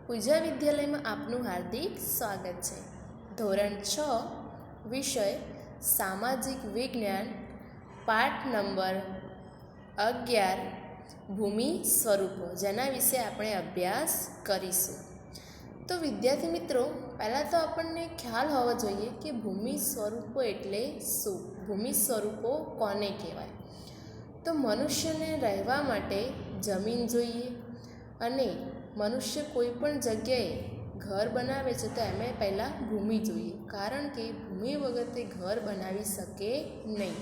પૂજા વિદ્યાલયમાં આપનું હાર્દિક સ્વાગત છે। ધોરણ 6 વિષય સામાજિક વિજ્ઞાન પાઠ નંબર 11 ભૂમિ સ્વરૂપો, જેના વિશે આપણે અભ્યાસ કરીશું। તો વિદ્યાર્થી મિત્રો, પહેલાં તો આપણને ખ્યાલ હોવો જોઈએ કે ભૂમિ સ્વરૂપો એટલે શું, ભૂમિ સ્વરૂપો કોને કહેવાય। તો મનુષ્યને રહેવા માટે જમીન જોઈએ અને મનુષ્ય કોઈ પણ જગ્યાએ ઘર બનાવે છે તો એમાં પહેલાં ભૂમિ જોઈએ, કારણ કે ભૂમિ વગર તે ઘર બનાવી શકે નહીં।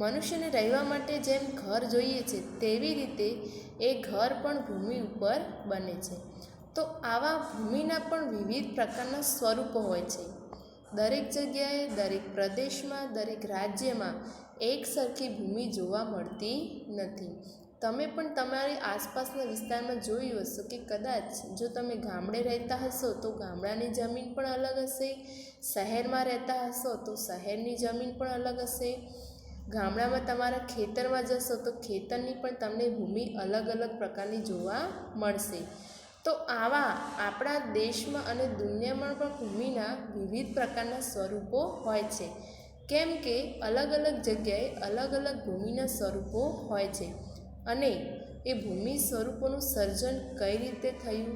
મનુષ્યને રહેવા માટે જેમ ઘર જોઈએ છે તેવી રીતે એ ઘર પણ ભૂમિ ઉપર બને છે। તો આવા ભૂમિના પણ વિવિધ પ્રકારના સ્વરૂપો હોય છે। દરેક જગ્યાએ, દરેક પ્રદેશમાં, દરેક રાજ્યમાં એક સરખી ભૂમિ જોવા મળતી નથી। તમે પણ તમારી આસપાસના વિસ્તારમાં જોયું હશે કે કદાચ જો તમે ગામડે રહેતા હશો તો ગામડાની જમીન પણ અલગ હશે, શહેરમાં રહેતા હશો તો શહેરની જમીન પણ અલગ હશે, ગામડામાં તમારા ખેતરમાં જશો તો ખેતરની પણ તમને ભૂમિ અલગ અલગ પ્રકારની જોવા મળશે। તો આવા આપણા દેશમાં અને દુનિયામાં પણ ભૂમિના વિવિધ પ્રકારના સ્વરૂપો હોય છે, કેમ કે અલગ અલગ જગ્યાએ અલગ અલગ ભૂમિના સ્વરૂપો હોય છે અને એ ભૂમિ સ્વરૂપોનું સર્જન કઈ રીતે થયું,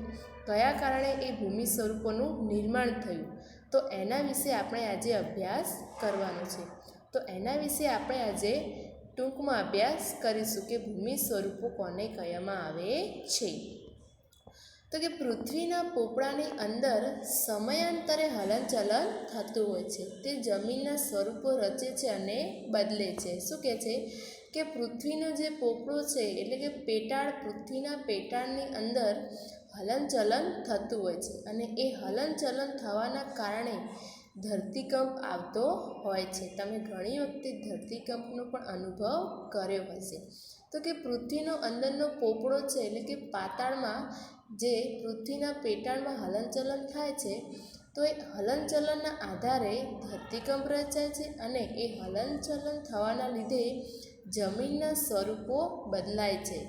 કયા કારણે એ ભૂમિ સ્વરૂપોનું નિર્માણ થયું, તો એના વિશે આપણે આજે અભ્યાસ કરવાનો છે। તો એના વિશે આપણે આજે ટૂંકમાં અભ્યાસ કરીશું કે ભૂમિ સ્વરૂપો કોને કહેવામાં આવે છે। તો કે પૃથ્વીના પોપડાની અંદર સમયાંતરે હલનચલન થતું હોય છે, તે જમીનના સ્વરૂપો રચે છે અને બદલે છે। શું કહે છે કે પૃથ્વીનો જે પોપડો છે એટલે કે પેટાળ, પૃથ્વીના પેટાળની અંદર હલનચલન થતું હોય છે અને એ હલનચલન થવાના કારણે ધરતીકંપ આવતો હોય છે। તમે ઘણી વખતે ધરતીકંપનો પણ અનુભવ કર્યો હશે। તો કે પૃથ્વીનો અંદરનો પોપડો છે એટલે કે પાતાળમાં જે પૃથ્વીના પેટાળમાં હલનચલન થાય છે, તો એ હલનચલનના આધારે ધરતીકંપ રચાય છે અને એ હલનચલન થવાના લીધે જમીનના સ્વરૂપો બદલાય છે।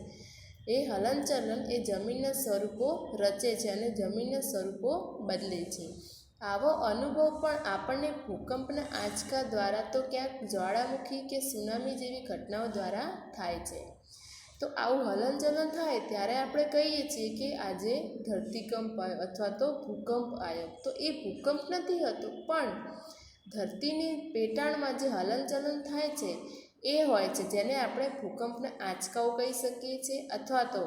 એ હલનચલન એ જમીનના સ્વરૂપો રચે છે અને જમીનના સ્વરૂપો બદલે છે। આવો અનુભવ પણ આપણને ભૂકંપના આંચકા દ્વારા, તો ક્યાંક જ્વાળામુખી કે સુનામી જેવી ઘટનાઓ દ્વારા થાય છે। તો આવું હલનચલન થાય ત્યારે આપણે કહીએ છીએ કે આજે ધરતીકંપ આવ્યો અથવા તો ભૂકંપ આવ્યો। તો એ ભૂકંપ નથી હોતો, પણ ધરતીની પેટાળમાં જે હલનચલન થાય છે એ હોય છે, જેને આપણે ભૂકંપના આંચકાઓ કહી શકીએ છીએ અથવા તો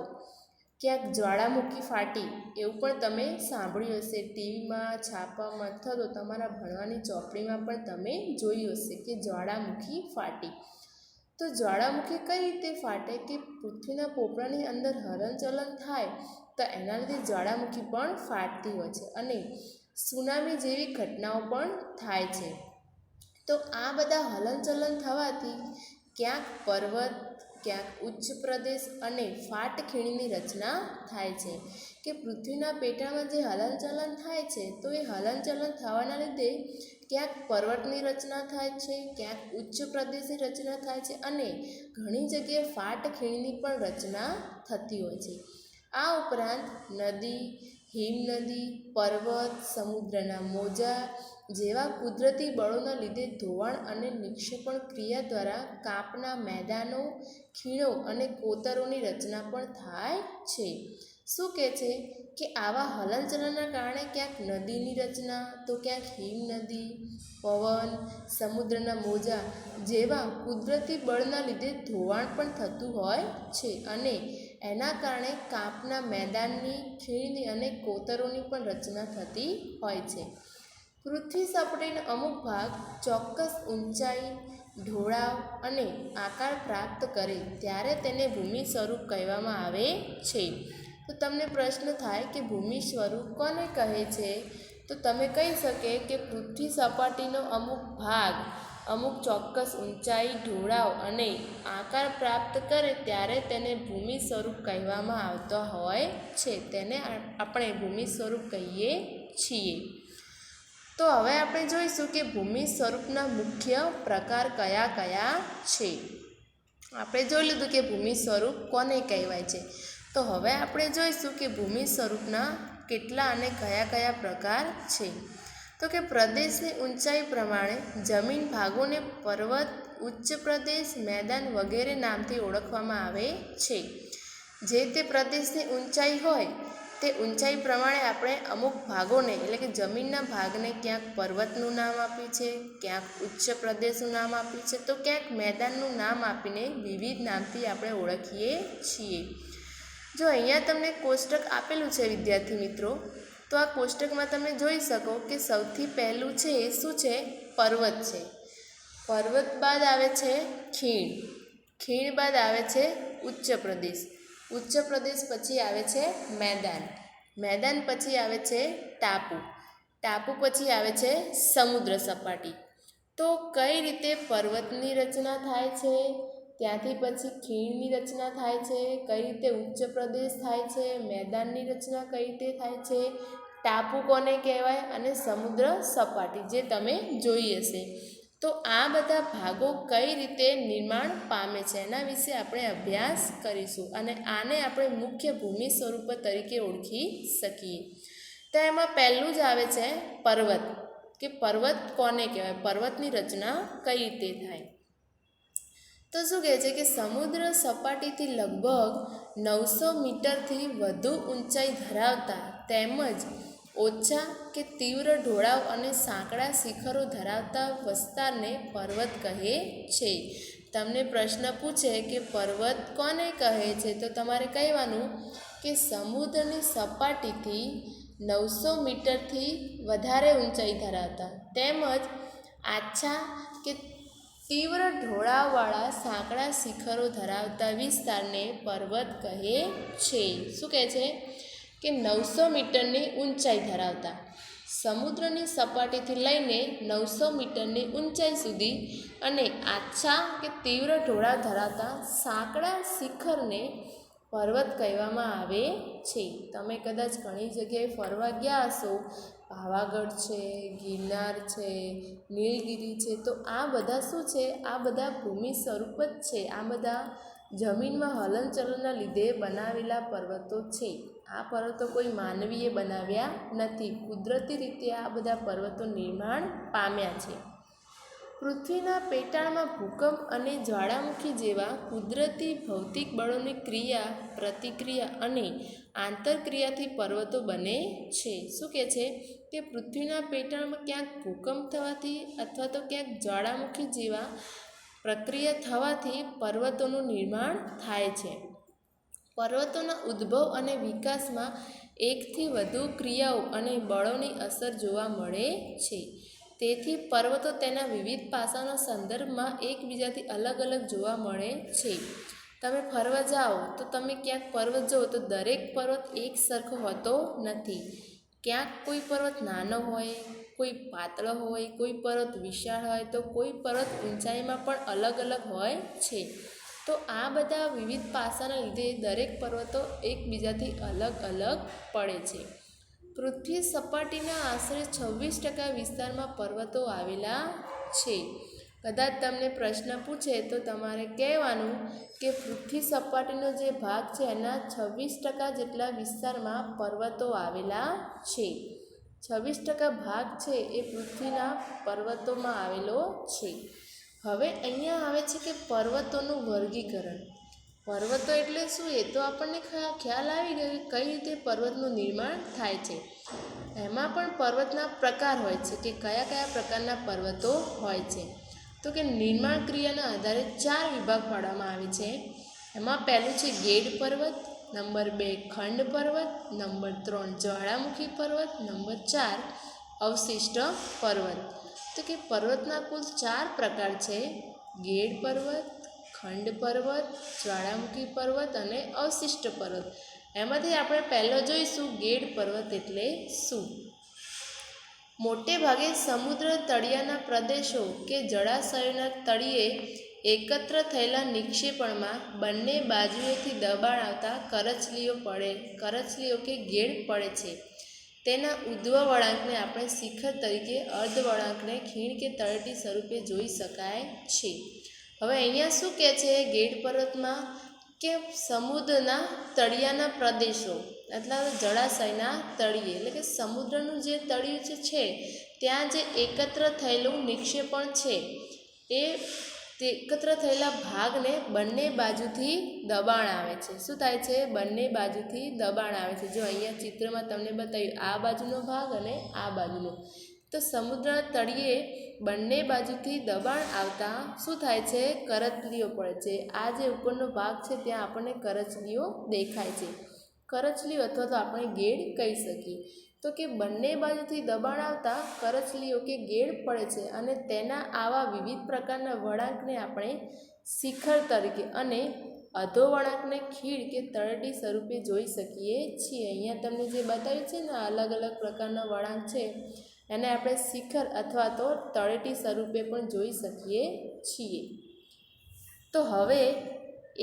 ક્યાંક જ્વાળામુખી ફાટી, એવું પણ તમે સાંભળ્યું હશે ટીવીમાં, છાપામાં અથવા તો તમારા ભણવાની ચોપડીમાં પણ તમે જોયું હશે કે જ્વાળામુખી ફાટી। તો જ્વાળામુખી કઈ રીતે ફાટે કે પૃથ્વીના પોપડાની અંદર હલનચલન થાય તો એના લીધે જ્વાળામુખી પણ ફાટતી હોય છે અને સુનામી જેવી ઘટનાઓ પણ થાય છે। તો આ બધા હલનચલન થવાથી ક્યાંક પર્વત, ક્યાંક ઉચ્ચ પ્રદેશ અને ફાટખીણની રચના થાય છે કે પૃથ્વીના પેટાળમાં જે હલનચલન થાય છે તો એ હલનચલન થવાના લીધે ક્યાંક પર્વતની રચના થાય છે, ક્યાંક ઉચ્ચ પ્રદેશની રચના થાય છે અને ઘણી જગ્યાએ ફાટખીણની પણ રચના થતી હોય છે। આ ઉપરાંત નદી, હિમનદી, પર્વત, સમુદ્રના મોજા જેવા કુદરતી બળોના લીધે ધોવાણ અને નિક્ષેપણ ક્રિયા દ્વારા કાપના મેદાનો, ખીણો અને કોતરોની રચના પણ થાય છે। શું કહે છે કે આવા હલનચલનના કારણે ક્યાંક નદીની રચના, તો ક્યાંક હિમનદી, પવન, સમુદ્રના મોજા જેવા કુદરતી બળના લીધે ધોવાણ પણ થતું હોય છે અને એના કારણે કાપના મેદાનની, ખીણની અને કોતરોની પણ રચના થતી હોય છે। પૃથ્વી સપાટીનો અમુક ભાગ ચોક્કસ ઊંચાઈ, ઢોળાવ અને આકાર પ્રાપ્ત કરે ત્યારે તેને ભૂમિ સ્વરૂપ કહેવામાં આવે છે। તો તમને પ્રશ્ન થાય કે ભૂમિ સ્વરૂપ કોને કહે છે, તો તમે કહી શકે કે પૃથ્વી સપાટીનો અમુક ભાગ અમુક ચોક્કસ ઊંચાઈ, ઢોળાવ અને આકાર પ્રાપ્ત કરે ત્યારે તેને ભૂમિ સ્વરૂપ કહેવામાં આવતો હોય છે, તેને આપણે ભૂમિ સ્વરૂપ કહીએ છીએ। તો હવે આપણે જોઈશું કે ભૂમિ સ્વરૂપના મુખ્ય પ્રકાર કયા કયા છે। આપણે જોઈ લીધું કે ભૂમિ સ્વરૂપ કોને કહેવાય છે, તો હવે આપણે જોઈશું કે ભૂમિ સ્વરૂપના કેટલા અને કયા કયા પ્રકાર છે? તો કે પ્રદેશની ઊંચાઈ પ્રમાણે જમીન ભાગોને પર્વત, ઉચ્ચ પ્રદેશ, મેદાન વગેરે નામથી ઓળખવામાં આવે છે. જે તે પ્રદેશની ઊંચાઈ હોય તે ઊંચાઈ પ્રમાણે આપણે અમુક ભાગોને એટલે કે જમીનના ભાગને ક્યાંક પર્વતનું નામ આપ્યું છે, ક્યાંક ઉચ્ચ પ્રદેશનું નામ આપ્યું છે, તો ક્યાંક મેદાનનું નામ આપીને વિવિધ નામથી આપણે ઓળખીએ છીએ. જો અહીંયા તમને કોષ્ટક આપેલું છે વિદ્યાર્થી મિત્રો, તો આ કોષ્ટકમાં તમે જોઈ શકો કે સૌથી પહેલું છે એ શું છે? પર્વત છે. પર્વત બાદ આવે છે ખીણ, ખીણ બાદ આવે છે ઉચ્ચ પ્રદેશ, ઉચ્ચ પ્રદેશ પછી આવે છે મેદાન, મેદાન પછી આવે છે ટાપુ, ટાપુ પછી આવે છે સમુદ્ર સપાટી. તો કઈ રીતે પર્વતની રચના થાય છે, ત્યાંથી પછી ખીણની રચના થાય છે, કઈ રીતે ઉચ્ચ પ્રદેશ થાય છે, મેદાનની રચના કઈ રીતે થાય છે, ટાપુ કોને કહેવાય અને સમુદ્ર સપાટી જે તમે જોઈ હશે. તો આ બધા ભાગો કઈ રીતે નિર્માણ પામે છે એના વિશે આપણે અભ્યાસ કરીશું અને આને આપણે મુખ્ય ભૂમિ સ્વરૂપ તરીકે ઓળખી શકીએ. તો એમાં પહેલું જ આવે છે પર્વત, કે પર્વત કોને કહેવાય, પર્વતની રચના કઈ રીતે થાય. તો શું કહે છે કે સમુદ્ર સપાટીથી લગભગ 900 મીટરથી વધુ ઊંચાઈ ધરાવતા તેમજ ઓછા કે તીવ્ર ઢોળાવ અને સાંકડા શિખરો ધરાવતા વિસ્તારને પર્વત કહે છે. તમને પ્રશ્ન પૂછે કે પર્વત કોને કહે છે, તો તમારે કહેવાનું કે સમુદ્રની સપાટીથી 900 મીટરથી વધારે ઊંચાઈ ધરાવતા તેમજ આછા કે તીવ્ર ઢોળાવવાળા સાંકડા શિખરો ધરાવતા વિસ્તારને પર્વત કહે છે. શું કહે છે કે 900 મીટરની ઊંચાઈ ધરાવતા, સમુદ્રની સપાટીથી લઈને 900 મીટરની ઊંચાઈ સુધી અને આછા કે તીવ્ર ઢોળાવ ધરાવતા સાંકડા શિખરને પર્વત કહેવામાં આવે છે. તમે કદાચ ઘણી જગ્યાએ ફરવા ગયા હશો, પાવાગઢ છે, ગિરનાર છે, નીલગિરી છે, તો આ બધા શું છે, આ બધા ભૂમિ સ્વરૂપ જ છે. આ બધા જમીનમાં હલનચલનના લીધે બનાવેલા પર્વતો છે. આ પર્વતો કોઈ માનવીએ બનાવ્યા નથી, કુદરતી રીતે આ બધા પર્વતો નિર્માણ પામ્યા છે. પૃથ્વીના પેટાળમાં ભૂકંપ અને જ્વાળામુખી જેવા કુદરતી ભૌતિક બળોની ક્રિયા, પ્રતિક્રિયા અને આંતરક્રિયાથી પર્વતો બને છે. શું કહે છે કે પૃથ્વીના પેટાળમાં ક્યાંક ભૂકંપ થવાથી અથવા તો ક્યાંક જ્વાળામુખી જેવા પ્રક્રિયા થવાથી પર્વતોનું નિર્માણ થાય છે. પર્વતોના ઉદ્ભવ અને વિકાસમાં એકથી વધુ ક્રિયાઓ અને બળોની અસર જોવા મળે છે. તેથી પર્વતો તેના વિવિધ પાસાના સંદર્ભમાં એકબીજાથી અલગ અલગ જોવા મળે છે. તમે ફરવા જાઓ તો તમે ક્યાંક પર્વત જુઓ તો દરેક પર્વત એક સરખો હોતો નથી. ક્યાંક કોઈ પર્વત નાનો હોય, કોઈ પાતળો હોય, કોઈ પર્વત વિશાળ હોય, તો કોઈ પર્વત ઊંચાઈમાં પણ અલગ અલગ હોય છે. તો આ બધા વિવિધ પાસાના લીધે દરેક પર્વતો એકબીજાથી અલગ અલગ પડે છે. પૃથ્વી સપાટીના આશરે 26% વિસ્તારમાં પર્વતો આવેલા છે. કદાચ તમને પ્રશ્ન પૂછે તો તમારે કહેવાનું કે પૃથ્વી સપાટીનો જે ભાગ છે એના 26% જેટલા વિસ્તારમાં પર્વતો આવેલા છે. 26% ભાગ છે એ પૃથ્વીના પર્વતોમાં આવેલો છે. હવે અહીંયા આવે છે કે પર્વતોનું વર્ગીકરણ. પર્વતો એટલે શું, એ તો આપણને ખ્યાલ આવી ગયો કે કઈ રીતે પર્વતનું નિર્માણ થાય છે. એમાં પણ પર્વતના પ્રકાર હોય છે કે કયા કયા પ્રકારના પર્વતો હોય છે. તો કે નિર્માણ ક્રિયાના આધારે 4 વિભાગ પાડવામાં આવે છે. એમાં પહેલું છે ગેડ પર્વત, નંબર 2 ખંડ પર્વત, નંબર 3 જ્વાળામુખી પર્વત, નંબર 4 અવશિષ્ટ પર્વત. તો કે પર્વતના કુલ 4 પ્રકાર છે: ગેડ પર્વત, ખંડ પર્વત, જ્વાળામુખી પર્વત અને અવશિષ્ટ પર્વત. એમાંથી આપણે પહેલો જોઈશું ગેડ પર્વત એટલે શું. મોટે ભાગે સમુદ્ર તળિયાના પ્રદેશો કે જળાશયોના તળિયે એકત્ર થયેલા નિક્ષેપણમાં બંને બાજુએથી દબાણ આવતા કરચલીઓ કે ગેડ પડે છે. તેના ઉદ્ધવ વળાંકને આપણે શિખર તરીકે, અર્ધ વળાંકને ખીણ કે તળેટી સ્વરૂપે જોઈ શકાય છે. હવે અહીંયા શું કહે છે, ગેડ પર્વતમાં કે સમુદ્રના તળિયાના પ્રદેશો એટલે જળાશયના તળિયે એટલે કે સમુદ્રનું જે તળિયું છે ત્યાં જે એકત્ર થયેલું નિક્ષેપણ છે એ એકત્ર થયેલા ભાગને બંને બાજુથી દબાણ આવે છે. શું થાય છે? બંને બાજુથી દબાણ આવે છે. જો અહીંયા ચિત્રમાં તમને બતાવ્યું આ બાજુનો ભાગ અને આ બાજુનો. તો સમુદ્રના તળિયે બંને બાજુથી દબાણ આવતા શું થાય છે? કરચલીઓ પડે છે. આ જે ઉપરનો ભાગ છે ત્યાં આપણને કરચલીઓ દેખાય છે. કરચલીઓ અથવા તો આપણે ગેડ કહી શકીએ. તો કે બંને બાજુથી દબાણ આવતા કરચલીઓ કે ગેડ પડે છે અને તેના આવા વિવિધ પ્રકારના વળાંકને આપણે શિખર તરીકે અને અધો વળાંકને ખીણ કે તળેટી સ્વરૂપે જોઈ શકીએ છીએ. અહીંયા તમને જે બતાવ્યું છે ને અલગ અલગ પ્રકારના વળાંક છે એને આપણે શિખર અથવા તો તળેટી સ્વરૂપે પણ જોઈ શકીએ છીએ. તો હવે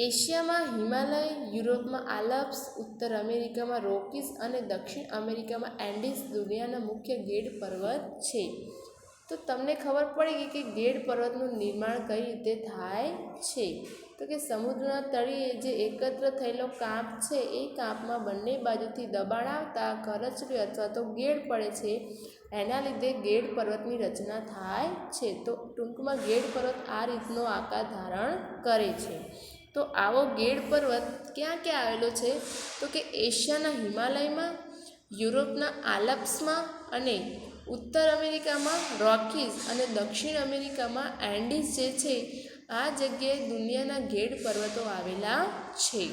એશિયામાં હિમાલય, યુરોપમાં આલ્પ્સ, ઉત્તર અમેરિકામાં રોકીઝ અને દક્ષિણ અમેરિકામાં એન્ડીઝ દુનિયાના મુખ્ય ગેડ પર્વત છે. તો તમને ખબર પડી ગઈ કે ગેડ પર્વતનું નિર્માણ કઈ રીતે થાય છે. તો કે સમુદ્રના તળિયે જે એકત્ર થયેલો કાંપ છે એ કાંપમાં બંને બાજુથી દબાણ આવતા કરચલીઓ અથવા તો ગેડ પડે છે. એના લીધે ગેડ પર્વતની રચના થાય છે. તો ટૂંકમાં ગેડ પર્વત આ રીતનો આકાર ધારણ કરે છે. તો આવો ગેડ પર્વત ક્યાં ક્યાં આવેલો છે? તો કે એશિયાના હિમાલયમાં, યુરોપના આલ્પ્સમાં અને ઉત્તર અમેરિકામાં રોકીઝ અને દક્ષિણ અમેરિકામાં એન્ડીઝ જે છે આ જગ્યાએ દુનિયાના ગેડ પર્વતો આવેલા છે.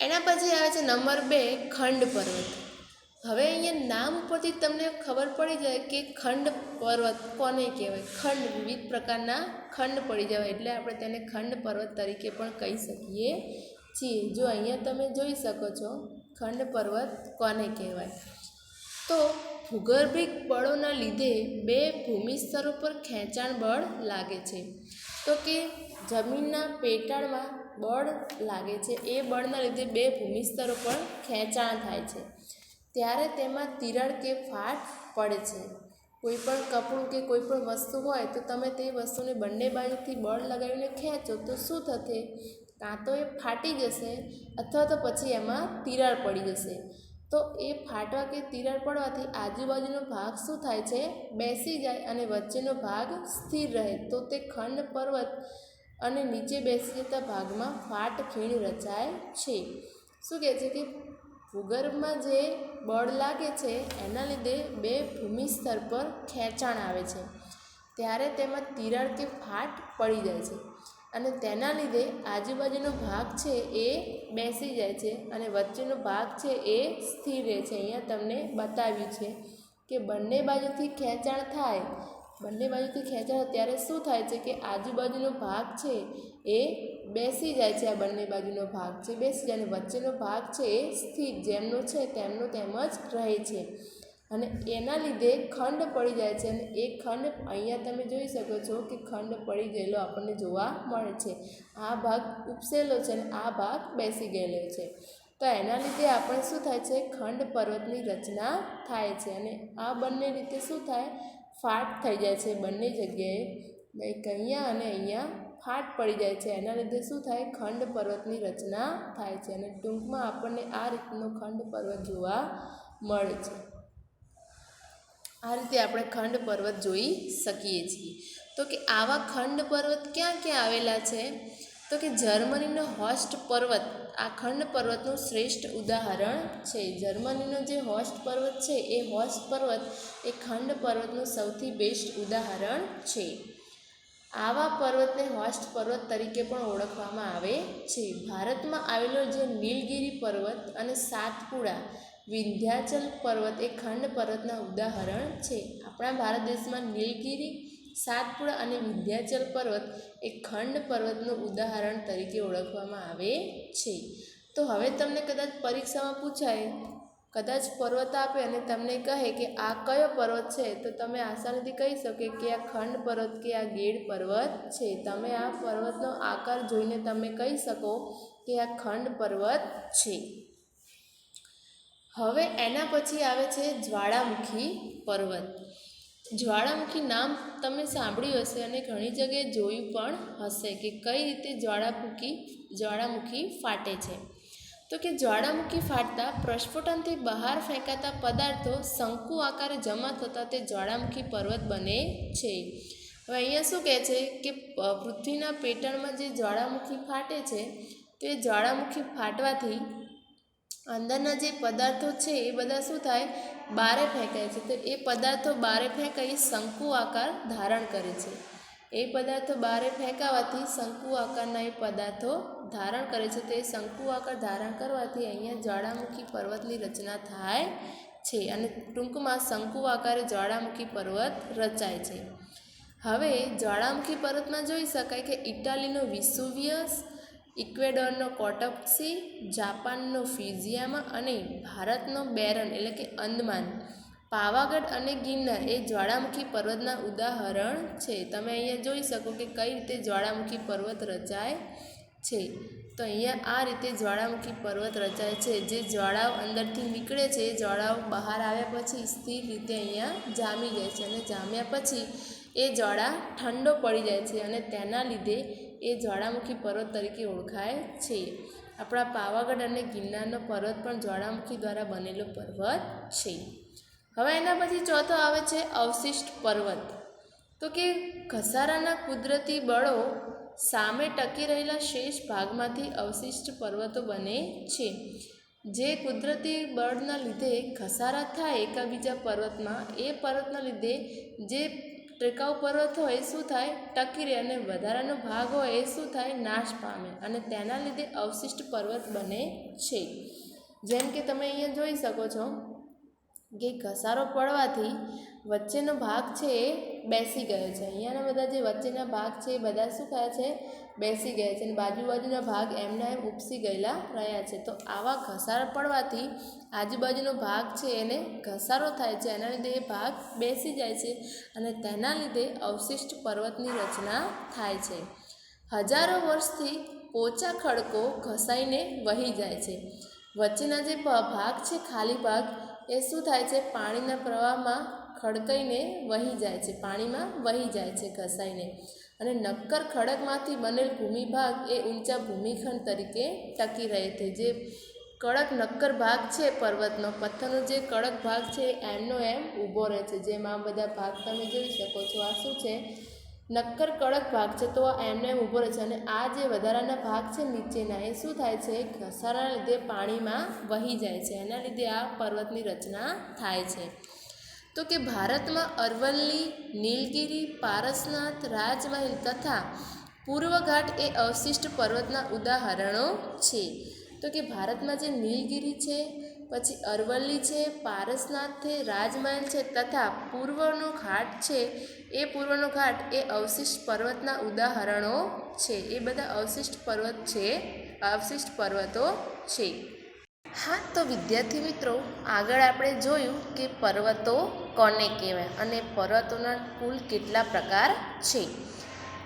એના પછી આવે છે નંબર 2 ખંડ પર્વત. હવે અહીંયા નામ ઉપરથી તમને ખબર પડી જાય કે ખંડ પર્વત કોને કહેવાય. ખંડ વિવિધ પ્રકારના ખંડ પડી જવાય એટલે આપણે તેને ખંડ પર્વત તરીકે પણ કહી શકીએ છીએ. જો અહીંયા તમે જોઈ શકો છો ખંડ પર્વત કોને કહેવાય. તો ભૂગર્ભિક બળોના લીધે બે ભૂમિસ્તરો પર ખેંચાણ બળ લાગે છે. તો કે જમીનના પેટાળમાં બળ લાગે છે. એ બળના લીધે બે ભૂમિસ્તરો પર ખેંચાણ થાય છે. ત્યારે તેમાં તિરાડ કે ફાટ પડે છે. કોઈપણ કપડું કે કોઈપણ વસ્તુ હોય તો તમે તે વસ્તુને બંને બાજુથી બળ લગાવીને ખેંચો તો શું થશે? કાં તો એ ફાટી જશે અથવા તો પછી એમાં તિરાડ પડી જશે. તો એ ફાટવા કે તિરાડ પડવાથી આજુબાજુનો ભાગ શું થાય છે? બેસી જાય અને વચ્ચેનો ભાગ સ્થિર રહે. તો તે ખંડ પર્વત અને નીચે બેસી જતા ભાગમાં ફાટ ખીણ રચાય છે. શું કહે છે કે ભૂગર્ભમાં જે બળ લાગે છે એના લીધે બે ભૂમિસ્તર પર ખેંચાણ આવે છે. ત્યારે તેમાં તિરાડ કે ફાટ પડી જાય છે અને તેના લીધે આજુબાજુનો ભાગ છે એ બેસી જાય છે અને વચ્ચેનો ભાગ છે એ સ્થિર રહે છે. અહીંયા તમને બતાવ્યું છે કે બંને બાજુથી ખેંચાણ થાય. બંને બાજુથી ખેંચાણ ત્યારે શું થાય છે કે આજુબાજુનો ભાગ છે એ બેસી જાય છે. આ બંને બાજુનો ભાગ છે બેસી જાય અને વચ્ચેનો ભાગ છે એ સ્થિર જેમનો છે તેમનો તેમ જ રહે છે અને એના લીધે ખંડ પડી જાય છે. અને એ ખંડ અહીંયા તમે જોઈ શકો છો કે ખંડ પડી ગયેલો આપણને જોવા મળે છે. આ ભાગ ઉપસેલો છે અને આ ભાગ બેસી ગયેલો છે. તો એના લીધે આપણે શું થાય છે? ખંડ પર્વતની રચના થાય છે. અને આ બંને રીતે શું થાય? ફાટ થઈ જાય છે. બંને જગ્યાએ એક અહીંયા અને અહીંયા ફાટ પડી જાય છે. એના લીધે શું થાય? ખંડ પર્વતની રચના થાય છે. અને ટૂંકમાં આપણને આ રીતનો ખંડ પર્વત જોવા મળે છે. આ રીતે આપણે ખંડ પર્વત જોઈ શકીએ છીએ. તો કે આવા ખંડ પર્વત ક્યાં ક્યાં આવેલા છે? તો કે જર્મનીનો હોસ્ટ પર્વત આ ખંડ પર્વતનું શ્રેષ્ઠ ઉદાહરણ છે. જર્મનીનો જે હોસ્ટ પર્વત છે એ હોસ્ટ પર્વત એ ખંડ પર્વતનું સૌથી બેસ્ટ ઉદાહરણ છે. આવા પર્વતને હોસ્ટ પર્વત તરીકે પણ ઓળખવામાં આવે છે. ભારતમાં આવેલો જે નીલગિરી પર્વત અને સાતપુડા વિંધ્યાચલ પર્વત એ ખંડ પર્વતના ઉદાહરણ છે. આપણા ભારત દેશમાં નીલગિરી, સાતપુડા અને વિંધ્યાચલ પર્વત એ ખંડ પર્વતનું ઉદાહરણ તરીકે ઓળખવામાં આવે છે. તો હવે તમને કદાચ પરીક્ષામાં પૂછાય, કદાચ પર્વત આપે અને તમને કહે કે આ કયો પર્વત છે, તો તમે આસાનીથી કહી શકો કે આ ખંડ પર્વત કે આ ગેડ પર્વત છે. તમે આ પર્વતનો આકાર જોઈને તમે કહી શકો કે આ ખંડ પર્વત છે. હવે એના પછી આવે છે જ્વાળામુખી પર્વત. જ્વાળામુખી નામ તમે સાંભળ્યું હશે અને ઘણી જગ્યાએ જોયું પણ હશે કે કઈ રીતે જ્વાળામુખી ફાટે છે. તો કે જ્વાળામુખી ફાટતા પ્રસ્ફોટનથી બહાર ફેંકાતા પદાર્થો શંકુ આકારે જમા થતાં તે જ્વાળામુખી પર્વત બને છે. હવે અહીંયા શું કહે છે કે પૃથ્વીના પેટર્નમાં જે જ્વાળામુખી ફાટે છે તે જ્વાળામુખી ફાટવાથી અંદરના જે પદાર્થો છે એ બધા શું થાય, બારે ફેંકાય છે. તો એ પદાર્થો બારે ફેંકાઈ શંકુ આકાર ધારણ કરે છે. એ પદાર્થો બારે ફેંકાવાથી શંકુ આકારના એ પદાર્થો ધારણ કરે છે. તો એ શંકુ આકાર ધારણ કરવાથી અહીંયા જ્વાળામુખી પર્વતની રચના થાય છે અને ટૂંકમાં શંકુ આકારે જ્વાળામુખી પર્વત રચાય છે. હવે જ્વાળામુખી પર્વતમાં જોઈ શકાય કે ઇટાલીનો વિસુવિયસ, ઇક્વેડોરનો કોટપ્સી, જાપાનનો ફ્યુજીયામા અને ભારતનો બેરન એટલે કે અંદમાન, પાવાગઢ અને ગિરનાર એ જ્વાળામુખી પર્વતના ઉદાહરણ છે. તમે અહીંયા જોઈ શકો કે કઈ રીતે જ્વાળામુખી પર્વત રચાય છે. તો અહીંયા આ રીતે જ્વાળામુખી પર્વત રચાય છે. જે જ્વાળાઓ અંદરથી નીકળે છે એ જ્વાળાઓ બહાર આવ્યા પછી સ્થિર રીતે અહીંયા જામી જાય છે અને જામ્યા પછી એ જ્વાળા ઠંડો પડી જાય છે અને તેના લીધે એ જ્વાળામુખી પર્વત તરીકે ઓળખાય છે. આપણા પાવાગઢ અને ગિરનારનો પર્વત પણ જ્વાળામુખી દ્વારા બનેલો પર્વત છે. હવે એના પછી ચોથો આવે છે અવશિષ્ટ પર્વત. તો કે ઘસારાના કુદરતી બળો સામે ટકી રહેલા શેષ ભાગમાંથી અવશિષ્ટ પર્વતો બને છે. જે કુદરતી બળના લીધે ઘસારા થાય એકાબીજા પર્વતમાં, એ પર્વતના લીધે જે ટેકાઉ પર્વત હોય એ શું થાય, ટકી રહે અને વધારાનો ભાગ હોય એ શું થાય, નાશ પામે અને તેના લીધે અવશિષ્ટ પર્વત બને છે. જેમ કે તમે અહીંયા જોઈ શકો છો કે ઘસારો પડવાથી વચ્ચેનો ભાગ છે એ બેસી ગયો છે. અહીંયાના બધા જે વચ્ચેના ભાગ છે એ બધા શું થયા છે, બેસી ગયા છે અને બાજુના ભાગ એમના એમ ઉપસી ગયેલા રહ્યા છે. તો આવા ઘસારા પડવાથી આજુબાજુનો ભાગ છે એને ઘસારો થાય છે, એના લીધે એ ભાગ બેસી જાય છે અને તેના લીધે અવશિષ્ટ પર્વતની રચના થાય છે. હજારો વર્ષથી પોચા ખડકો ઘસાઈને વહી જાય છે. વચ્ચેના જે ભાગ છે, ખાલી ભાગ, એ શું થાય છે, પાણીના પ્રવાહમાં ખડકાઈને વહી જાય છે, પાણીમાં વહી જાય છે ઘસાઈને. અને નક્કર ખડકમાંથી બનેલ ભૂમિભાગ એ ઊંચા ભૂમિખંડ તરીકે ટકી રહે છે. જે કડક નક્કર ભાગ છે પર્વતનો, પથ્થરનો જે કડક ભાગ છે એમનો એમ ઊભો રહે છે. જેમાં આ બધા ભાગ તમે જોઈ શકો છો, આ શું છે, નક્કર કડક ભાગ છે. તો એમને એમ ઊભો રહે છે અને આ જે વધારાના ભાગ છે નીચેના એ શું થાય છે, ઘસારાના લીધે પાણીમાં વહી જાય છે. એના લીધે આ પર્વતની રચના થાય છે. તો કે ભારતમાં અરવલ્લી, નીલગિરી, પારસનાથ, રાજમહેલ તથા પૂર્વઘાટ એ અવશિષ્ટ પર્વતના ઉદાહરણો છે. તો કે ભારતમાં જે નીલગિરી છે, પછી અરવલ્લી છે, પારસનાથ છે, રાજમહેલ છે તથા પૂર્વનો ઘાટ છે, એ પૂર્વનો ઘાટ એ અવશિષ્ટ પર્વતના ઉદાહરણો છે. એ બધા અવશિષ્ટ પર્વત છે, અવશિષ્ટ પર્વતો છે. હા, તો વિદ્યાર્થી મિત્રો, આગળ આપણે જોયું કે પર્વતો કોને કહેવાય અને પર્વતોના કુલ કેટલા પ્રકાર છે.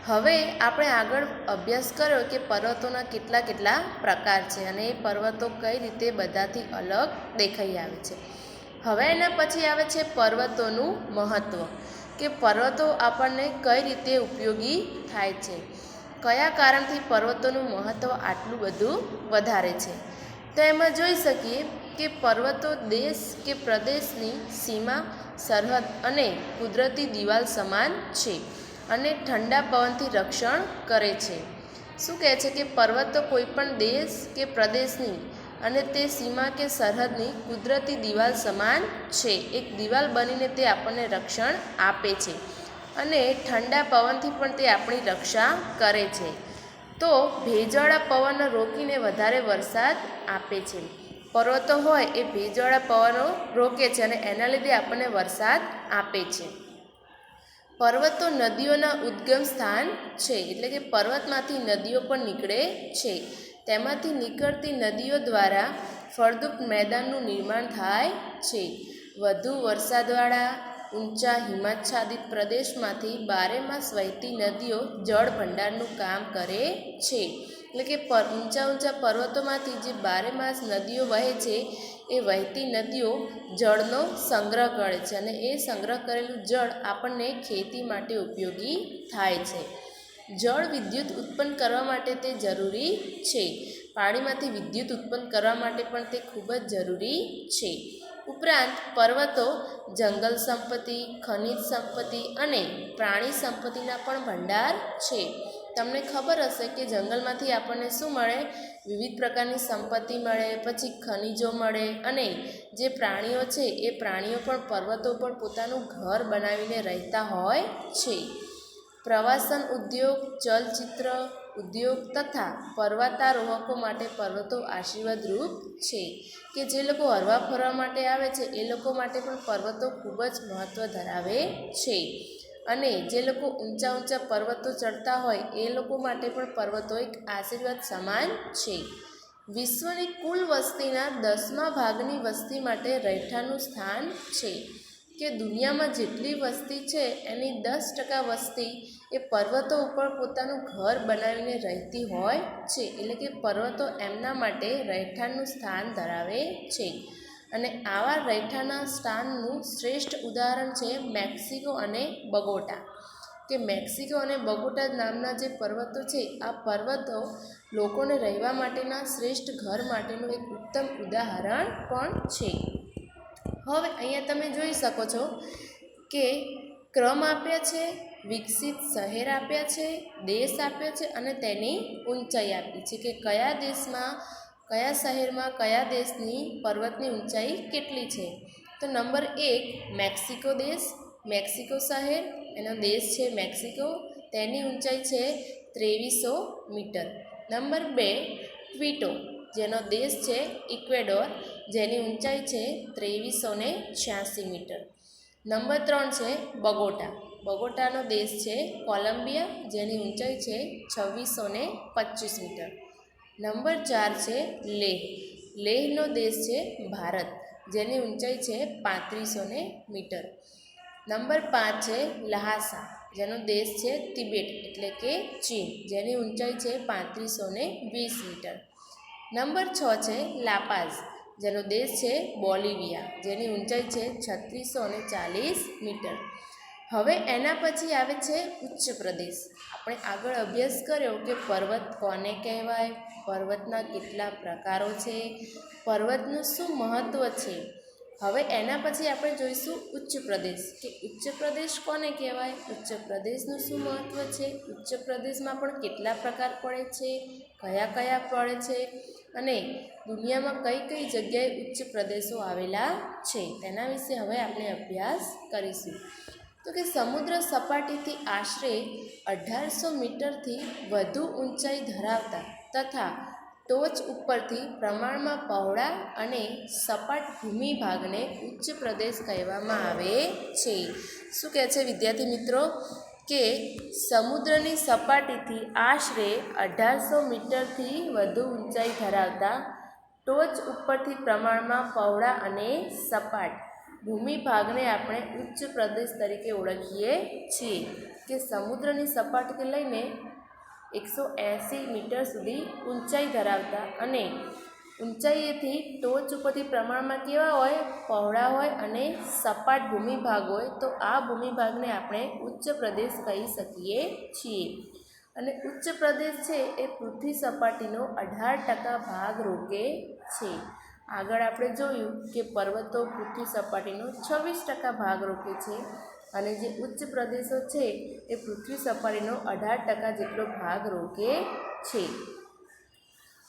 હવે આપણે આગળ અભ્યાસ કર્યો કે પર્વતોના કેટલા પ્રકાર છે અને એ પર્વતો કઈ રીતે બધાથી અલગ દેખાઈ આવે છે. હવે એના પછી આવે છે પર્વતોનું મહત્ત્વ, કે પર્વતો આપણને કઈ રીતે ઉપયોગી થાય છે, કયા કારણથી પર્વતોનું મહત્ત્વ આટલું બધું વધારે છે. તો એમાં જોઈ શકીએ કે પર્વતો દેશ કે પ્રદેશની સીમા, સરહદ અને કુદરતી દિવાલ સમાન છે અને ઠંડા પવનથી રક્ષણ કરે છે. શું કહે છે કે પર્વતો કોઈપણ દેશ કે પ્રદેશની અને તે સીમા કે સરહદની કુદરતી દિવાલ સમાન છે. એક દિવાલ બનીને તે આપણને રક્ષણ આપે છે અને ઠંડા પવનથી પણ તે આપણી રક્ષા કરે છે. તો ભેજવાળા પવનો રોકીને વધારે વરસાદ આપે છે. પર્વતો હોય એ ભેજવાળા પવનો રોકે છે અને એના લીધે આપણને વરસાદ આપે છે. પર્વતો નદીઓના ઉદ્ગમ સ્થાન છે, એટલે કે પર્વતમાંથી નદીઓ પણ નીકળે છે. તેમાંથી નીકળતી નદીઓ દ્વારા ફળદ્રુપ મેદાનનું નિર્માણ થાય છે. વધુ વરસાદવાળા ઊંચા હિમાચ્છાદિત પ્રદેશમાંથી બારેમાસ વહેતી નદીઓ જળ ભંડારનું કામ કરે છે. એટલે કે ઊંચા ઊંચા પર્વતોમાંથી જે બારેમાસ નદીઓ વહે છે એ વહેતી નદીઓ જળનો સંગ્રહ કરે છે અને એ સંગ્રહ કરેલું જળ આપણને ખેતી માટે ઉપયોગી થાય છે. જળ વિદ્યુત ઉત્પન્ન કરવા માટે તે જરૂરી છે. પાણીમાંથી વિદ્યુત ઉત્પન્ન કરવા માટે પણ તે ખૂબ જ જરૂરી છે. ઉપરાંત પર્વતો જંગલ સંપત્તિ, ખનિજ સંપત્તિ અને પ્રાણી સંપત્તિના પણ ભંડાર છે. તમને ખબર હશે કે જંગલમાંથી આપણને શું મળે? વિવિધ પ્રકારની સંપત્તિ મળે, પછી ખનિજો મળે અને જે પ્રાણીઓ છે એ પ્રાણીઓ પણ પર્વતો પર પોતાનું ઘર બનાવીને રહેતા હોય છે. પ્રવાસન ઉદ્યોગ, ચલચિત્ર ઉદ્યોગ તથા પર્વતારોહકો માટે પર્વતો આશીર્વાદરૂપ છે. કે જે લોકો હરવા ફરવા માટે આવે છે એ લોકો માટે પણ પર્વતો ખૂબ જ મહત્ત્વ ધરાવે છે. અને જે લોકો ઊંચા ઊંચા પર્વતો ચડતા હોય એ લોકો માટે પણ પર્વતો એક આશીર્વાદ સમાન છે. વિશ્વની કુલ વસ્તીના 10મા ભાગની વસ્તી માટે રહેઠાણનું સ્થાન છે. કે દુનિયામાં જેટલી વસ્તી છે એની 10% વસ્તી એ પર્વતો ઉપર પોતાનું ઘર બનાવીને રહેતી હોય છે. એટલે કે પર્વતો એમના માટે રહેઠાણનું સ્થાન ધરાવે છે. અને આવા રહેઠાણના સ્થાનનું શ્રેષ્ઠ ઉદાહરણ છે મેક્સિકો અને બગોટા. કે મેક્સિકો અને બગોટા નામના જે પર્વતો છે આ પર્વતો લોકોને રહેવા માટેના શ્રેષ્ઠ ઘર માટેનું એક ઉત્તમ ઉદાહરણ પણ છે. હવે અહીંયા તમે જોઈ શકો છો કે ક્રમ આપ્યા છે, વિકસિત શહેર આપ્યા છે, દેશ આપ્યો છે અને તેની ઊંચાઈ આપી છે કે કયા દેશમાં, કયા શહેરમાં, કયા દેશની પર્વતની ઊંચાઈ કેટલી છે. તો નંબર 1 મેક્સિકો દેશ, મેક્સિકો શહેર, એનો દેશ છે મેક્સિકો, તેની ઊંચાઈ છે 2300 મીટર. નંબર 2 ક્વિટો, જેનો દેશ છે ઇક્વેડોર, જેની ઊંચાઈ છે 2386 મીટર. નંબર 3 છે બગોટા, બગોટાનો દેશ છે કોલંબિયા, જેની ઊંચાઈ છે 2625 મીટર. નંબર 4 છે લેહ, લેહનો દેશ છે ભારત, જેની ઊંચાઈ છે 3500 મીટર. નંબર 5 છે લહાસા, જેનો દેશ છે તિબેટ એટલે કે ચીન, જેની ઊંચાઈ છે 3520 મીટર. નંબર 6 છે લાપાઝ, જેનો દેશ છે બોલિવિયા, જેની ઊંચાઈ છે 3640 મીટર. હવે એના પછી આવે છે ઉચ્ચ પ્રદેશ. આપણે આગળ અભ્યાસ કર્યો કે પર્વત કોને કહેવાય, પર્વતના કેટલા પ્રકારો છે, પર્વતનું શું મહત્ત્વ છે. હવે એના પછી આપણે જોઈશું ઉચ્ચ પ્રદેશ, કે ઉચ્ચ પ્રદેશ કોને કહેવાય, ઉચ્ચ પ્રદેશનું શું મહત્ત્વ છે, ઉચ્ચ પ્રદેશમાં પણ કેટલા પ્રકાર પડે છે, કયા કયા પડે છે અને દુનિયામાં કઈ કઈ જગ્યાએ ઉચ્ચ પ્રદેશો આવેલા છે તેના વિશે હવે આપણે અભ્યાસ કરીશું. તો કે સમુદ્ર સપાટીથી આશરે 1800 મીટરથી વધુ ઊંચાઈ ધરાવતા તથા ટોચ ઉપરથી પ્રમાણમાં પહોળા અને સપાટ ભૂમિભાગને ઉચ્ચ પ્રદેશ કહેવામાં આવે છે. શું કહે છે વિદ્યાર્થી મિત્રો? કે સમુદ્રની સપાટીથી આશરે 1800 મીટરથી વધુ ઊંચાઈ ધરાવતા ટોચ ઉપરથી પ્રમાણમાં પહોળા અને સપાટ ભૂમિભાગને આપણે ઉચ્ચ પ્રદેશ તરીકે ઓળખીએ છીએ. કે સમુદ્રની સપાટીથી લઈને 180 મીટર સુધી ઊંચાઈ ધરાવતા અને ઊંચાઈએથી ટોચ ઉપરથી પ્રમાણમાં કેવા હોય, પહોળા હોય અને સપાટ ભૂમિભાગ હોય, તો આ ભૂમિભાગને આપણે ઉચ્ચ પ્રદેશ કહી શકીએ છીએ. અને ઉચ્ચ પ્રદેશ છે એ પૃથ્વી સપાટીનો 18% ભાગ રોકે છે. આગળ આપણે જોયું કે પર્વતો પૃથ્વી સપાટીનો 26% ભાગ રોકે છે અને જે ઉચ્ચ પ્રદેશો છે એ પૃથ્વી સપાટીનો 18% જેટલો ભાગ રોકે છે.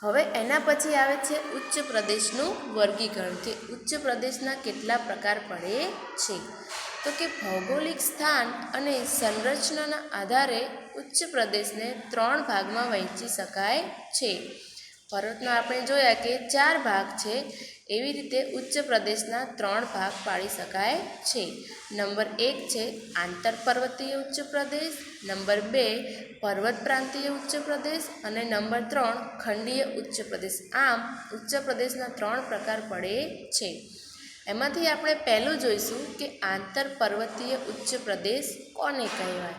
હવે એના પછી આવે છે ઉચ્ચ પ્રદેશનું વર્ગીકરણ, કે ઉચ્ચ પ્રદેશના કેટલા પ્રકાર પડે છે. તો કે ભૌગોલિક સ્થાન અને સંરચનાના આધારે ઉચ્ચ પ્રદેશને 3 ભાગમાં વહેંચી શકાય છે. પર્વતના આપણે જોયા કે 4 ભાગ છે, એવી રીતે ઉચ્ચ પ્રદેશના 3 ભાગ પાડી શકાય છે. નંબર 1 છે આંતરપર્વતીય ઉચ્ચ પ્રદેશ, નંબર 2 પર્વત પ્રાંતીય ઉચ્ચ પ્રદેશ અને નંબર 3 ખંડીય ઉચ્ચ પ્રદેશ. આમ ઉચ્ચ પ્રદેશના 3 પ્રકાર પડે છે. એમાંથી આપણે પહેલું જોઈશું કે આંતરપર્વતીય ઉચ્ચ પ્રદેશ કોને કહેવાય.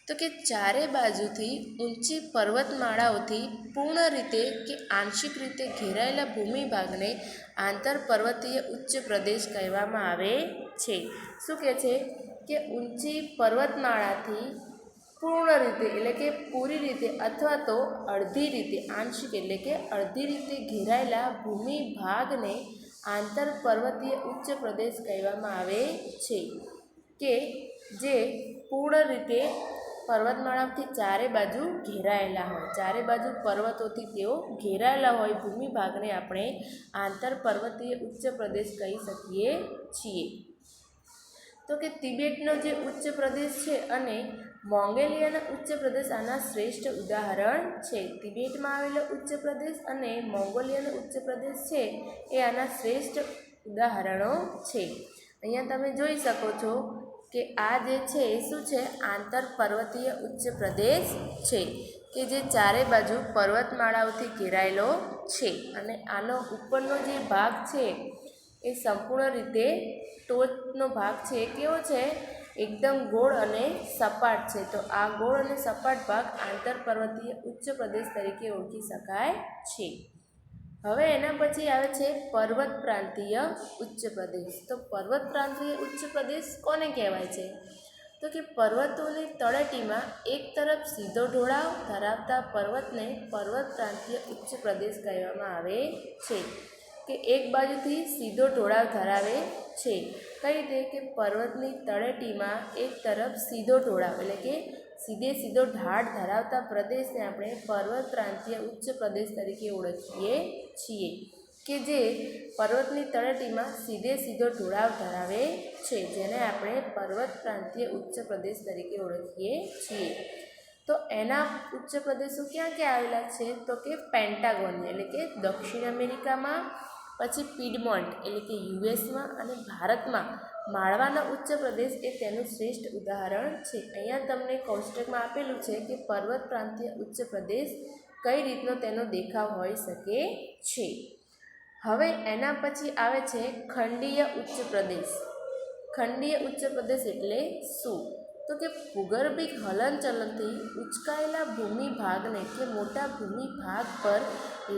તો કે ચારે બાજુથી ઊંચી પર્વતમાળાઓથી પૂર્ણ રીતે કે આંશિક રીતે ઘેરાયેલા ભૂમિભાગને આંતરપર્વતીય ઉચ્ચ પ્રદેશ કહેવામાં આવે છે. શું કહે છે કે ઊંચી પર્વતમાળાથી પૂર્ણ રીતે એટલે કે પૂરી રીતે અથવા તો અડધી રીતે આંશિક એટલે કે અડધી રીતે ઘેરાયેલા ભૂમિભાગને આંતરપર્વતીય ઉચ્ચ પ્રદેશ કહેવામાં આવે છે. કે જે પૂર્ણ રીતે પર્વતમાળાથી ચારે બાજુ ઘેરાયેલા હોય, ચારે બાજુ પર્વતોથી તેઓ ઘેરાયેલા હોય ભૂમિભાગને આપણે આંતરપર્વતીય ઉચ્ચ પ્રદેશ કહી શકીએ છીએ. તો કે તિબેટનો જે ઉચ્ચ પ્રદેશ છે અને મોંગોલિયાનો ઉચ્ચ પ્રદેશ આના શ્રેષ્ઠ ઉદાહરણ છે. તિબેટમાં આવેલો ઉચ્ચ પ્રદેશ અને મોંગોલિયાનો ઉચ્ચ પ્રદેશ છે એ આના શ્રેષ્ઠ ઉદાહરણો છે. અહીંયા તમે જોઈ શકો છો કે આ જે છે એ શું છે, આંતરપર્વતીય ઉચ્ચ પ્રદેશ છે કે જે ચારે બાજુ પર્વતમાળાઓથી ઘેરાયેલો છે અને આનો ઉપરનો જે ભાગ છે એ સંપૂર્ણ રીતે ટોચનો ભાગ છે કેવો છે, એકદમ ગોળ અને સપાટ છે. તો આ ગોળ અને સપાટ ભાગ આંતરપર્વતીય ઉચ્ચ પ્રદેશ તરીકે ઓળખી શકાય છે. હવે એના પછી આવે છે પર્વત પ્રાંતીય ઉચ્ચ પ્રદેશ. તો પર્વત પ્રાંતીય ઉચ્ચ પ્રદેશ કોને કહેવાય છે? તો કે પર્વતોની તળેટીમાં એક તરફ સીધો ઢોળાવ ધરાવતા પર્વતને પર્વત પ્રાંતીય ઉચ્ચ પ્રદેશ કહેવામાં આવે છે. કે એક બાજુથી સીધો ઢોળાવ ધરાવે છે. કઈ રીતે? કે પર્વતની તળેટીમાં એક તરફ સીધો ઢોળાવ એટલે કે સીધો ઢાળ ધરાવતા પ્રદેશને આપણે પર્વત પ્રાંતીય ઉચ્ચ પ્રદેશ તરીકે ઓળખીએ છીએ. કે જે પર્વતની તળેટીમાં સીધો ઢોળાવ ધરાવે છે, જેને આપણે પર્વત પ્રાંતીય ઉચ્ચ પ્રદેશ તરીકે ઓળખીએ છીએ. તો એના ઉચ્ચ પ્રદેશો ક્યાં ક્યાં આવેલા છે? તો કે પેન્ટાગોનિયા એટલે કે દક્ષિણ અમેરિકામાં, પછી પીડમોન્ટ એટલે કે યુએસમાં અને ભારતમાં માળવાનો ઉચ્ચ પ્રદેશ એ તેનું શ્રેષ્ઠ ઉદાહરણ છે. અહીંયા તમને કોષ્ટકમાં આપેલું છે કે પર્વત પ્રાંતીય ઉચ્ચ પ્રદેશ કઈ રીતનો તેનો દેખાવ હોઈ શકે છે. હવે એના પછી આવે છે ખંડીય ઉચ્ચ પ્રદેશ. ખંડીય ઉચ્ચ પ્રદેશ એટલે શું? તો કે ભૂગર્ભિક હલનચલનથી ઉચકાયેલા ભૂમિભાગને કે મોટા ભૂમિભાગ પર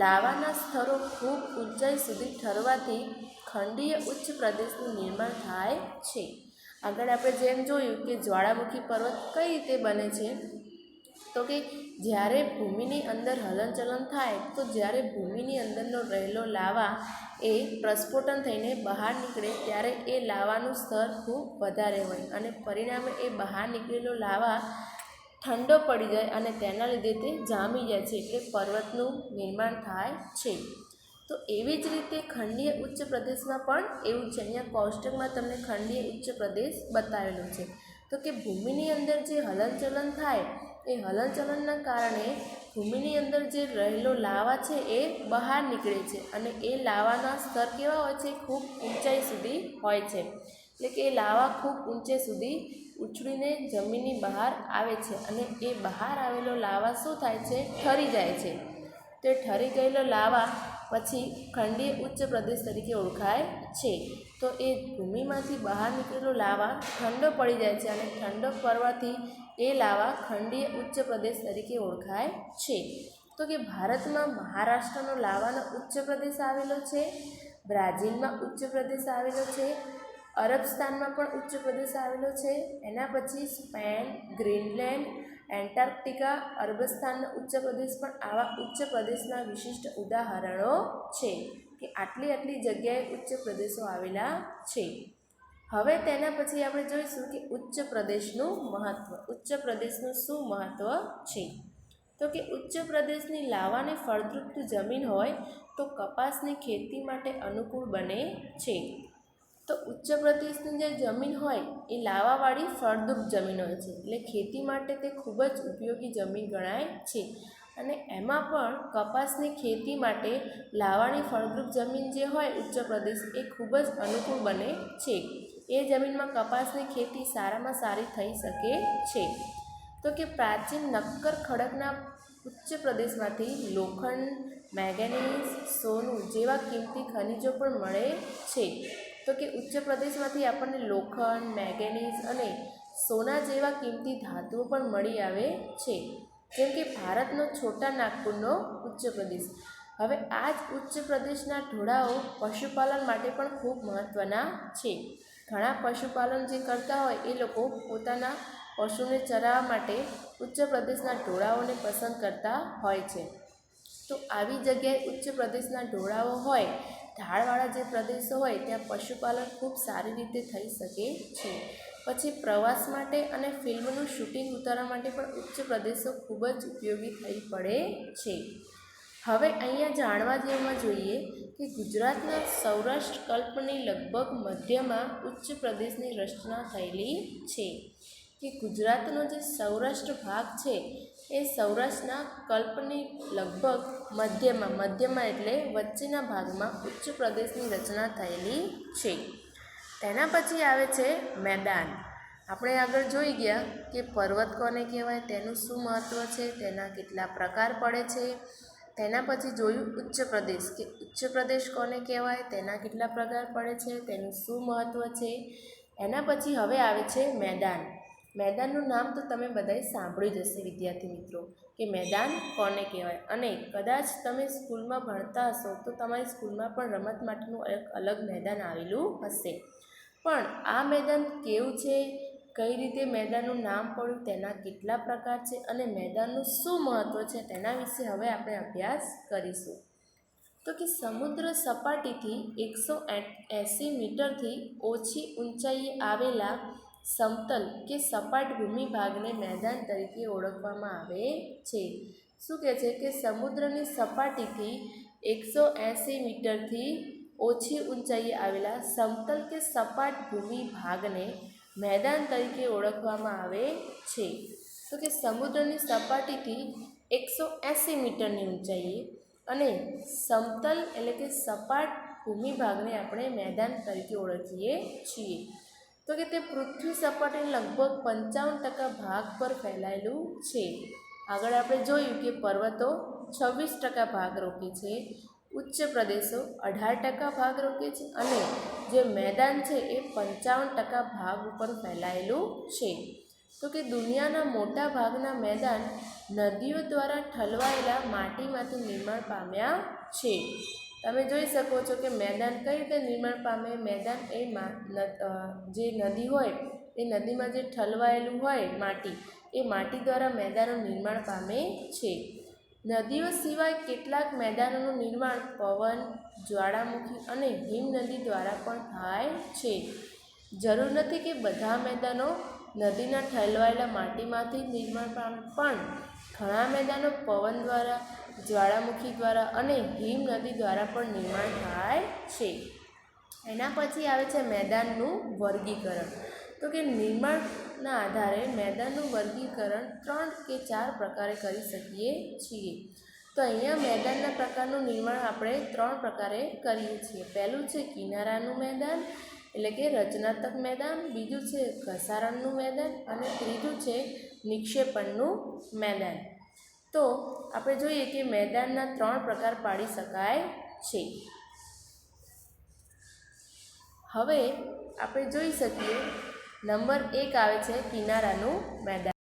લાવાના સ્તરો ખૂબ ઊંચાઈ સુધી ઠરવાથી ખંડીય ઉચ્ચ પ્રદેશનું નિર્માણ થાય છે. આગળ આપણે જેમ જોયું કે જ્વાળામુખી પર્વત કઈ રીતે બને છે? તો કે જ્યારે ભૂમિની અંદર હલનચલન થાય તો જ્યારે ભૂમિની અંદરનો રહેલો લાવા એ પ્રસ્ફોટન થઈને બહાર નીકળે ત્યારે એ લાવાનું સ્તર ખૂબ વધારે હોય અને પરિણામે એ બહાર નીકળેલો લાવા ઠંડો પડી જાય અને તેના લીધે તે જામી જાય છે, એટલે પર્વતનું નિર્માણ થાય છે. તો એવી જ રીતે ખંડીય ઉચ્ચ પ્રદેશમાં પણ એવું છે. અહીંયા કોષ્ટકમાં તમને ખંડીય ઉચ્ચ પ્રદેશ બતાવેલો છે. તો કે ભૂમિની અંદર જે હલનચલન થાય એ હલનચલનના કારણે ભૂમિની અંદર જે રહેલો લાવા છે એ બહાર નીકળે છે અને એ લાવાના સ્તર કેવા હોય છે? ખૂબ ઊંચાઈ સુધી હોય છે. એટલે કે એ લાવા ખૂબ ઊંચે સુધી ઉછળીને જમીનની બહાર આવે છે અને એ બહાર આવેલો લાવા શું થાય છે? ઠરી જાય છે. તો એ ઠરી ગયેલો લાવા પછી ખંડીય ઉચ્ચ પ્રદેશ તરીકે ઓળખાય છે. તો એ ભૂમિમાંથી બહાર નીકળેલો લાવા ઠંડો પડી જાય છે અને ઠંડો પડવાથી એ લાવા ખંડીય ઉચ્ચ પ્રદેશ તરીકે ઓળખાય છે. તો કે ભારતમાં મહારાષ્ટ્રનો લાવાનો ઉચ્ચ પ્રદેશ આવેલો છે, બ્રાઝિલમાં ઉચ્ચ પ્રદેશ આવેલો છે, અરબસ્તાનમાં પણ ઉચ્ચ પ્રદેશ આવેલો છે. એના પછી સ્પેન, ગ્રીનલેન્ડ, એન્ટાર્કટિકા, અરબસ્તાનનો ઉચ્ચ પ્રદેશ પણ આવા ઉચ્ચ પ્રદેશના વિશિષ્ટ ઉદાહરણો છે કે આટલી જગ્યાએ ઉચ્ચ પ્રદેશો આવેલા છે. હવે તેના પછી આપણે જોઈશું કે ઉચ્ચ પ્રદેશનું મહત્ત્વ. ઉચ્ચ પ્રદેશનું શું મહત્ત્વ છે? તો કે ઉચ્ચ પ્રદેશની લાવાની ફળદ્રુપ જમીન હોય તો કપાસની ખેતી માટે અનુકૂળ બને છે. તો ઉચ્ચ પ્રદેશની જે જમીન હોય એ લાવાવાળી ફળદ્રુપ જમીન હોય છે, એટલે ખેતી માટે તે ખૂબ જ ઉપયોગી જમીન ગણાય છે. અને એમાં પણ કપાસની ખેતી માટે લાવાણી ફળદ્રુપ જમીન જે હોય ઉચ્ચ પ્રદેશ એ ખૂબ જ અનુકૂળ બને છે. એ જમીનમાં કપાસની ખેતી સારામાં સારી થઈ શકે છે. તો કે પ્રાચીન નક્કર ખડકના ઉચ્ચ પ્રદેશમાંથી લોખંડ, મેંગેનીઝ, સોનું જેવા કિંમતી ખનિજો પણ મળે છે. તો કે ઉચ્ચ પ્રદેશમાંથી આપણને લોખંડ, મેંગેનીઝ અને સોના જેવા કિંમતી ધાતુઓ પણ મળી આવે છે, જેમ કે ભારતનો છોટા નાગપુરનો ઉચ્ચ પ્રદેશ. હવે આ જ ઉચ્ચ પ્રદેશના ઢોળાવો પશુપાલન માટે પણ ખૂબ મહત્ત્વના છે. ઘણા પશુપાલન જે કરતા હોય એ લોકો પોતાના પશુને ચરાવવા માટે ઉચ્ચ પ્રદેશના ઢોળાવોને પસંદ કરતા હોય છે. તો આવી જગ્યાએ ઉચ્ચ પ્રદેશના ઢોળાવો હોય, ઢાળવાળા જે પ્રદેશો હોય ત્યાં પશુપાલન ખૂબ સારી રીતે થઈ શકે છે. પછી પ્રવાસ માટે અને ફિલ્મનું શૂટિંગ ઉતારવા માટે પણ ઉચ્ચ પ્રદેશો ખૂબ જ ઉપયોગી થઈ પડે છે. હવે અહીંયા જાણવા જેમાં જોઈએ કે ગુજરાતના સૌરાષ્ટ્ર કલ્પની લગભગ મધ્યમાં ઉચ્ચ પ્રદેશની રચના થયેલી છે. કે ગુજરાતનો જે સૌરાષ્ટ્ર ભાગ છે એ સૌરાષ્ટ્રના કલ્પની લગભગ મધ્યમાં એટલે વચ્ચેના ભાગમાં ઉચ્ચ પ્રદેશની રચના થયેલી છે. તેના પછી આવે છે મેદાન. આપણે આગળ જોઈ ગયા કે પર્વત કોને કહેવાય, તેનું શું મહત્ત્વ છે, તેના કેટલા પ્રકાર પડે છે. તેના પછી જોયું ઉચ્ચ પ્રદેશ, કે ઉચ્ચ પ્રદેશ કોને કહેવાય, તેના કેટલા પ્રકાર પડે છે, તેનું શું મહત્ત્વ છે. એના પછી હવે આવે છે મેદાન. મેદાનનું નામ તો તમે બધાએ સાંભળ્યું જ હશે વિદ્યાર્થી મિત્રો, કે મેદાન કોને કહેવાય. અને કદાચ તમે સ્કૂલમાં ભણતા હશો તો તમારી સ્કૂલમાં પણ રમત માટેનું એક અલગ મેદાન આવેલું હશે. પણ આ મેદાન કેવું છે, કઈ રીતે મેદાનનું નામ પડ્યું, તેના કેટલા પ્રકાર છે અને મેદાનનું શું મહત્ત્વ છે, તેના વિશે હવે આપણે અભ્યાસ કરીશું. તો કે સમુદ્ર સપાટીથી 180 મીટરથી ઓછી ઊંચાઈએ આવેલા સમતલ કે સપાટ ભૂમિ ભાગને મેદાન તરીકે ઓળખવામાં આવે છે. શું કહે છે કે સમુદ્રની સપાટીથી 180 મીટરથી ઓછી ઊંચાઈએ આવેલા સમતલ કે સપાટ ભૂમિ ભાગને મેદાન તરીકે ઓળખવામાં આવે છે. તો કે સમુદ્રની સપાટીથી 180 મીટરની ઊંચાઈએ અને સમતલ એટલે કે સપાટ ભૂમિ ભાગને આપણે મેદાન તરીકે ઓળખીએ છીએ. તો કે તે પૃથ્વી સપાટીના લગભગ 55% ભાગ પર ફેલાયેલું છે. આગળ આપણે જોયું કે પર્વતો 26% ભાગ રોકે છે, ઉચ્ચ પ્રદેશો 18% ભાગ રોકે છે અને જે મેદાન છે એ 55% ભાગ ઉપર ફેલાયેલું છે. તો કે દુનિયાના મોટા ભાગના મેદાન નદીઓ દ્વારા ઠલવાયેલા માટીમાંથી નિર્માણ પામ્યા છે. તમે જોઈ શકો છો કે મેદાન કઈ રીતે નિર્માણ પામે. મેદાન એ જે નદી હોય એ નદીમાં જે ઠલવાયેલું હોય માટી, એ માટી દ્વારા મેદાનો નિર્માણ પામે છે. નદીઓ સિવાય કેટલાક મેદાનોનું નિર્માણ પવન, જ્વાળામુખી અને હિમનદી દ્વારા પણ થાય છે. જરૂર નથી કે બધા મેદાનો નદીના ઠલવાયેલા માટીમાંથી જ નિર્માણ પામે, પણ ઘણા મેદાનો પવન દ્વારા, જ્વાળામુખી દ્વારા અને હિમનદી દ્વારા પણ નિર્માણ થાય છે. એના પછી આવે છે મેદાનનું વર્ગીકરણ. તો કે નિર્માણના આધારે મેદાનનું વર્ગીકરણ 3 કે 4 પ્રકારે કરી શકીએ છીએ. તો અહીંયા મેદાનના પ્રકારનું નિર્માણ આપણે 3 પ્રકારે કરીએ છીએ. પહેલું છે કિનારાનું મેદાન એટલે કે રચનાત્મક મેદાન, બીજું છે ઘસારણનું મેદાન અને ત્રીજું છે નિક્ષેપણનું મેદાન. તો આપણે જોઈએ કે મેદાનના 3 પ્રકાર પાડી શકાય છે. હવે આપણે જોઈ શકીએ નંબર 1 આવે છે કિનારાનું મેદાન.